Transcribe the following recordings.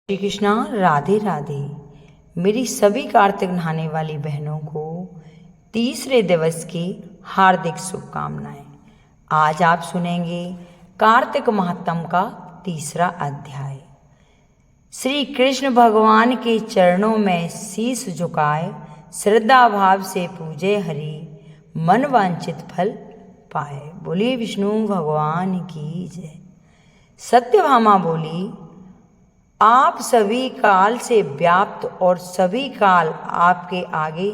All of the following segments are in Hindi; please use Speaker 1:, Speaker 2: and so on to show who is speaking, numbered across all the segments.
Speaker 1: श्री कृष्णा, राधे राधे। मेरी सभी कार्तिक नहाने वाली बहनों को तीसरे दिवस की हार्दिक शुभकामनाएं। आज आप सुनेंगे कार्तिक महात्म का तीसरा अध्याय। श्री कृष्ण भगवान के चरणों में शीश झुकाए, श्रद्धा भाव से पूजे हरि, मन वांछित फल पाए। बोली विष्णु भगवान की जय। सत्यभामा बोली, आप सभी काल से व्याप्त और सभी काल आपके आगे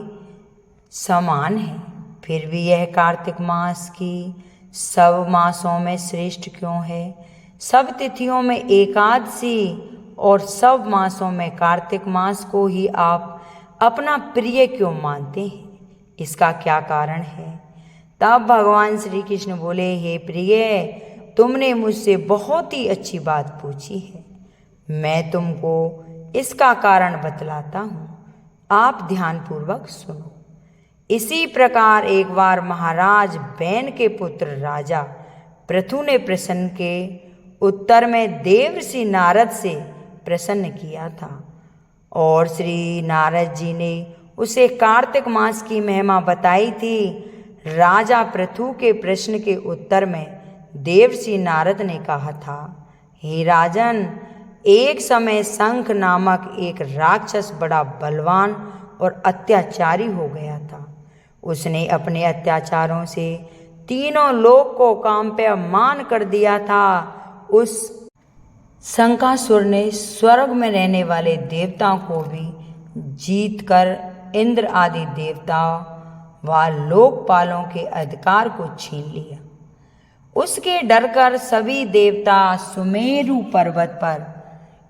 Speaker 1: समान हैं, फिर भी यह कार्तिक मास की सब मासों में श्रेष्ठ क्यों है? सब तिथियों में एकादशी और सब मासों में कार्तिक मास को ही आप अपना प्रिय क्यों मानते हैं? इसका क्या कारण है? तब भगवान श्री कृष्ण बोले, हे प्रिय, तुमने मुझसे बहुत ही अच्छी बात पूछी है। मैं तुमको इसका कारण बतलाता हूँ, आप ध्यानपूर्वक सुनो। इसी प्रकार एक बार महाराज बैन के पुत्र राजा पृथु ने प्रश्न के उत्तर में देवर्षि नारद से प्रसन्न किया था और श्री नारद जी ने उसे कार्तिक मास की महिमा बताई थी। राजा पृथु के प्रश्न के उत्तर में देवर्षि नारद ने कहा था, हे राजन, एक समय शंख नामक एक राक्षस बड़ा बलवान और अत्याचारी हो गया था। उसने अपने अत्याचारों से तीनों लोक को कांपयमान कर दिया था। उस शंखासुर ने स्वर्ग में रहने वाले देवताओं को भी जीतकर इंद्र आदि देवताओं व लोकपालों के अधिकार को छीन लिया। उसके डर कर सभी देवता सुमेरु पर्वत पर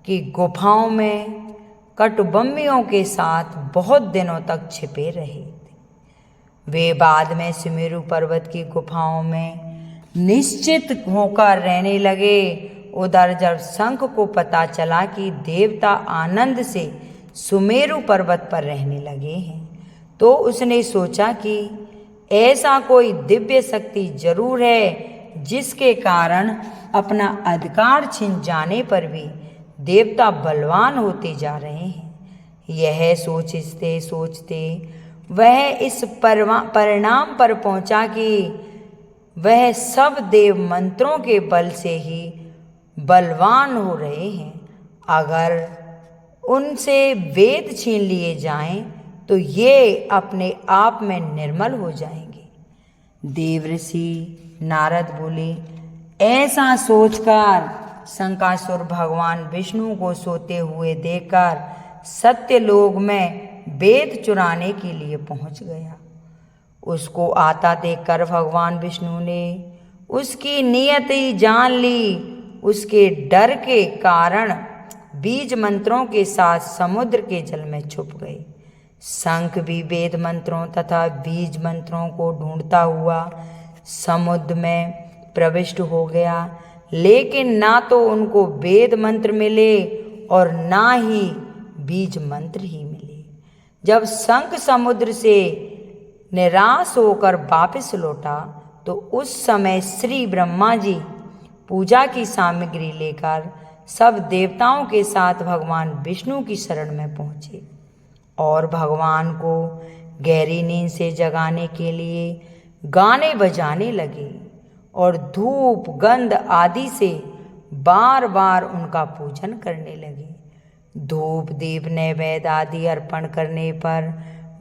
Speaker 1: की गुफाओं में कटुबम्बियों के साथ बहुत दिनों तक छिपे रहे थे। वे बाद में सुमेरु पर्वत की गुफाओं में निश्चित होकर रहने लगे। उधर जब शंख को पता चला कि देवता आनंद से सुमेरु पर्वत पर रहने लगे हैं, तो उसने सोचा कि ऐसा कोई दिव्य शक्ति जरूर है जिसके कारण अपना अधिकार छिन जाने पर भी देवता बलवान होते जा रहे हैं। यह सोचते सोचते वह इस परिणाम पर पहुंचा कि वह सब देव मंत्रों के बल से ही बलवान हो रहे हैं। अगर उनसे वेद छीन लिए जाएं तो ये अपने आप में निर्मल हो जाएंगे। देवर्षि नारद बोले, ऐसा सोचकर शंखासुर भगवान विष्णु को सोते हुए देखकर सत्यलोक में वेद चुराने के लिए पहुंच गया। उसको आता देखकर भगवान विष्णु ने उसकी नियति जान ली। उसके डर के कारण बीज मंत्रों के साथ समुद्र के जल में छुप गए। शंख भी वेद मंत्रों तथा बीज मंत्रों को ढूंढता हुआ समुद्र में प्रविष्ट हो गया, लेकिन ना तो उनको वेद मंत्र मिले और ना ही बीज मंत्र ही मिले। जब शंख समुद्र से निराश होकर वापस लौटा तो उस समय श्री ब्रह्मा जी पूजा की सामग्री लेकर सब देवताओं के साथ भगवान विष्णु की शरण में पहुँचे और भगवान को गहरी नींद से जगाने के लिए गाने बजाने लगे और धूप गंध आदि से बार बार उनका पूजन करने लगे। धूप दीप नैवेद्य आदि अर्पण करने पर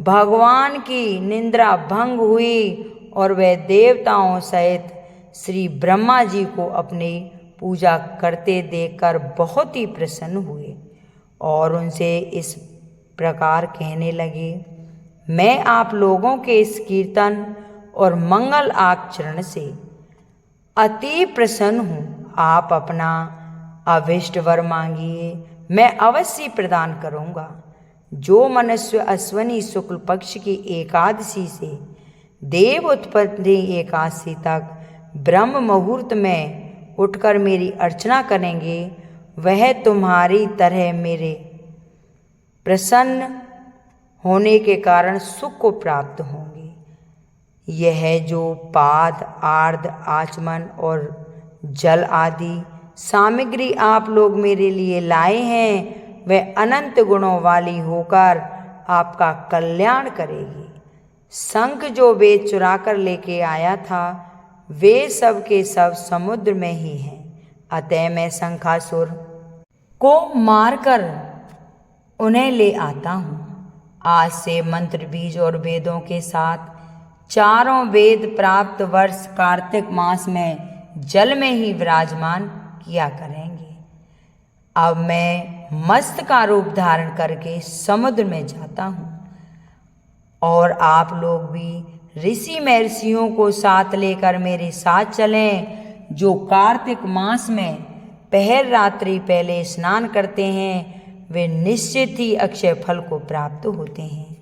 Speaker 1: भगवान की निद्रा भंग हुई और वे देवताओं सहित श्री ब्रह्मा जी को अपनी पूजा करते देखकर बहुत ही प्रसन्न हुए और उनसे इस प्रकार कहने लगे, मैं आप लोगों के इस कीर्तन और मंगल आचरण से अति प्रसन्न हूँ। आप अपना अभिष्ट वर मांगिए, मैं अवश्य प्रदान करूँगा। जो मनुष्य अश्विनी शुक्ल पक्ष की एकादशी से देव उत्पत्ति एकादशी तक ब्रह्म मुहूर्त में उठकर मेरी अर्चना करेंगे, वह तुम्हारी तरह मेरे प्रसन्न होने के कारण सुख को प्राप्त होंगे। यह जो पाद आर्द आचमन और जल आदि सामग्री आप लोग मेरे लिए लाए हैं, वह अनंत गुणों वाली होकर आपका कल्याण करेगी। शंख जो वेद चुरा कर लेके आया था वे सब के सब समुद्र में ही हैं। अतः मैं शंखासुर को मारकर उन्हें ले आता हूँ। आज से मंत्र बीज और वेदों के साथ चारों वेद प्राप्त वर्ष कार्तिक मास में जल में ही विराजमान किया करेंगे। अब मैं मस्त का रूप धारण करके समुद्र में जाता हूँ और आप लोग भी ऋषि महर्षियों को साथ लेकर मेरे साथ चलें। जो कार्तिक मास में पहर रात्रि पहले स्नान करते हैं वे निश्चित ही अक्षय फल को प्राप्त होते हैं।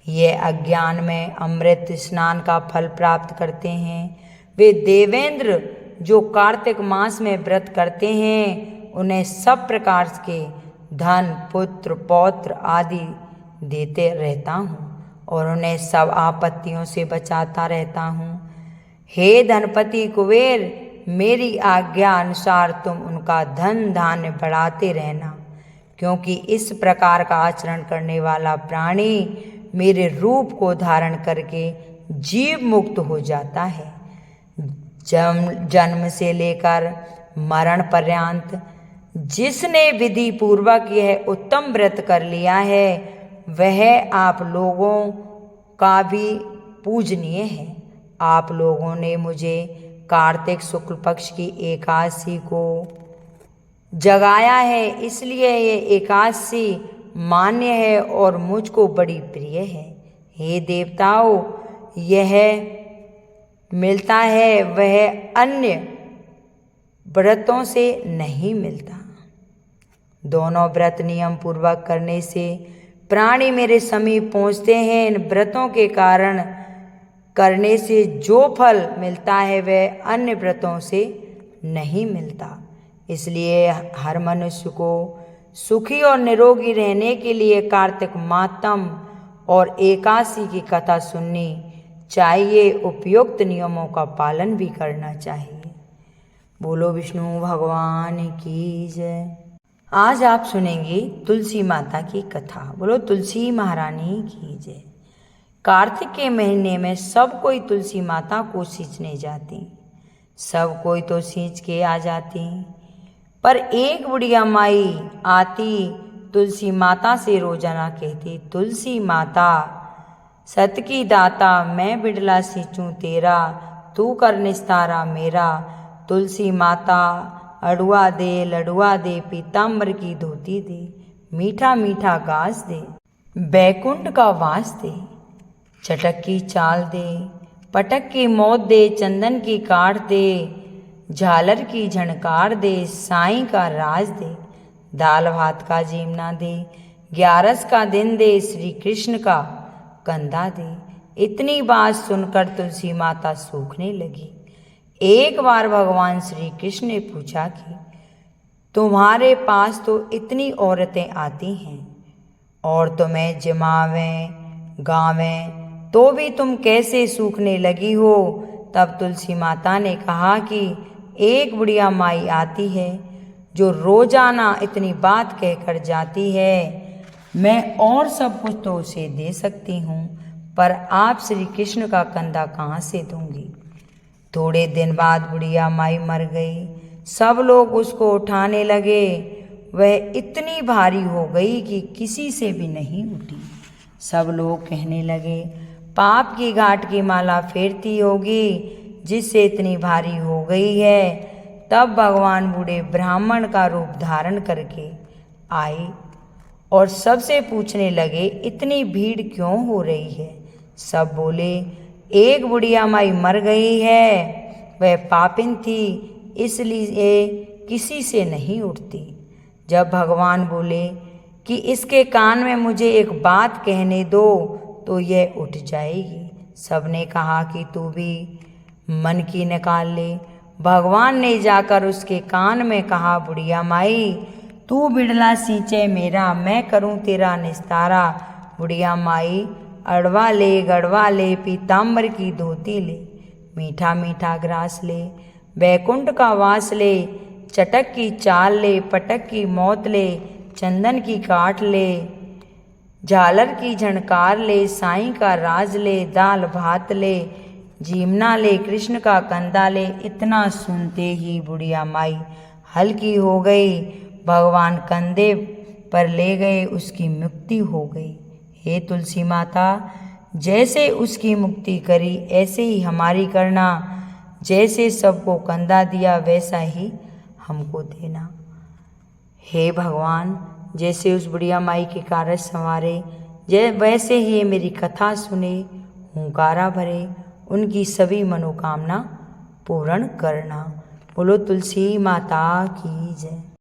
Speaker 1: ये अज्ञान में अमृत स्नान का फल प्राप्त करते हैं। वे देवेंद्र जो कार्तिक मास में व्रत करते हैं उन्हें सब प्रकार के धन पुत्र पौत्र आदि देते रहता हूँ और उन्हें सब आपत्तियों से बचाता रहता हूँ। हे धनपति कुबेर, मेरी आज्ञा अनुसार तुम उनका धन धान्य बढ़ाते रहना, क्योंकि इस प्रकार का आचरण करने वाला प्राणी मेरे रूप को धारण करके जीव मुक्त हो जाता है। जन्म से लेकर मरण पर्यंत जिसने विधि पूर्वक यह उत्तम व्रत कर लिया है वह आप लोगों का भी पूजनीय है। आप लोगों ने मुझे कार्तिक शुक्ल पक्ष की एकादशी को जगाया है, इसलिए ये एकादशी मान्य है और मुझको बड़ी प्रिय है। हे देवताओं, यह मिलता है वह अन्य व्रतों से नहीं मिलता। दोनों व्रत नियम पूर्वक करने से प्राणी मेरे समीप पहुँचते हैं। इन व्रतों के कारण करने से जो फल मिलता है वह अन्य व्रतों से नहीं मिलता। इसलिए हर मनुष्य को सुखी और निरोगी रहने के लिए कार्तिक मातम और एकादशी की कथा सुननी चाहिए। उपयुक्त नियमों का पालन भी करना चाहिए। बोलो विष्णु भगवान की जय। आज आप सुनेंगे तुलसी माता की कथा। बोलो तुलसी महारानी की जय। कार्तिक के महीने में सब कोई तुलसी माता को सींचने जाती। सब कोई तो सींच के आ जाती, पर एक बुढ़िया माई आती तुलसी माता से रोजाना कहती, तुलसी माता सत की दाता, मैं बिड़ला सींचूं तेरा, तू कर निस्तारा मेरा। तुलसी माता अड़ुआ दे लड़ुआ दे, पीताम्बर की धोती दे, मीठा मीठा घास दे, बैकुंठ का वास दे, चटक की चाल दे, पटक की मौत दे, चंदन की काट दे, झालर की झणकार दे, साईं का राज दे, दाल भात का जीमना दे, 11 का दिन दे, श्री कृष्ण का कंधा दे। इतनी बात सुनकर तुलसी माता सूखने लगी। एक बार भगवान श्री कृष्ण ने पूछा कि तुम्हारे पास तो इतनी औरतें आती हैं और तुम्हें जिमावें गावें तो भी तुम कैसे सूखने लगी हो। तब तुलसी माता ने कहा कि एक बुढ़िया माई आती है जो रोजाना इतनी बात कहकर जाती है। मैं और सब कुछ तो उसे दे सकती हूँ, पर आप श्री कृष्ण का कंधा कहाँ से दूंगी। थोड़े दिन बाद बुढ़िया माई मर गई। सब लोग उसको उठाने लगे। वह इतनी भारी हो गई कि किसी से भी नहीं उठी। सब लोग कहने लगे पाप की घाट की माला फेरती होगी जिससे इतनी भारी हो गई है। तब भगवान बूढ़े ब्राह्मण का रूप धारण करके आए और सबसे पूछने लगे इतनी भीड़ क्यों हो रही है। सब बोले एक बुढ़िया माई मर गई है, वह पापिन थी इसलिए किसी से नहीं उठती। जब भगवान बोले कि इसके कान में मुझे एक बात कहने दो तो यह उठ जाएगी। सबने कहा कि तू भी मन की निकाल ले। भगवान ने जाकर उसके कान में कहा बुढ़िया माई तू बिड़ला सींचे मेरा, मैं करूं तेरा निस्तारा। बुढ़िया माई अड़वा ले गड़वा ले, पीताम्बर की धोती ले, मीठा मीठा ग्रास ले, बैकुंठ का वास ले, चटक की चाल ले, पटक की मौत ले, चंदन की काट ले, झालर की झणकार ले, साईं का राज ले, दाल भात ले, जीमना ले, कृष्ण का कंदा ले। इतना सुनते ही बुढ़िया माई हल्की हो गई, भगवान कंधे पर ले गए, उसकी मुक्ति हो गई। हे तुलसी माता, जैसे उसकी मुक्ति करी ऐसे ही हमारी करना, जैसे सबको कंधा दिया वैसा ही हमको देना। हे भगवान, जैसे उस बुढ़िया माई के कारज संवारे, वैसे ही ये मेरी कथा सुने, हुंकारा भरे, उनकी सभी मनोकामना पूर्ण करना। बोलो तुलसी माता की जय।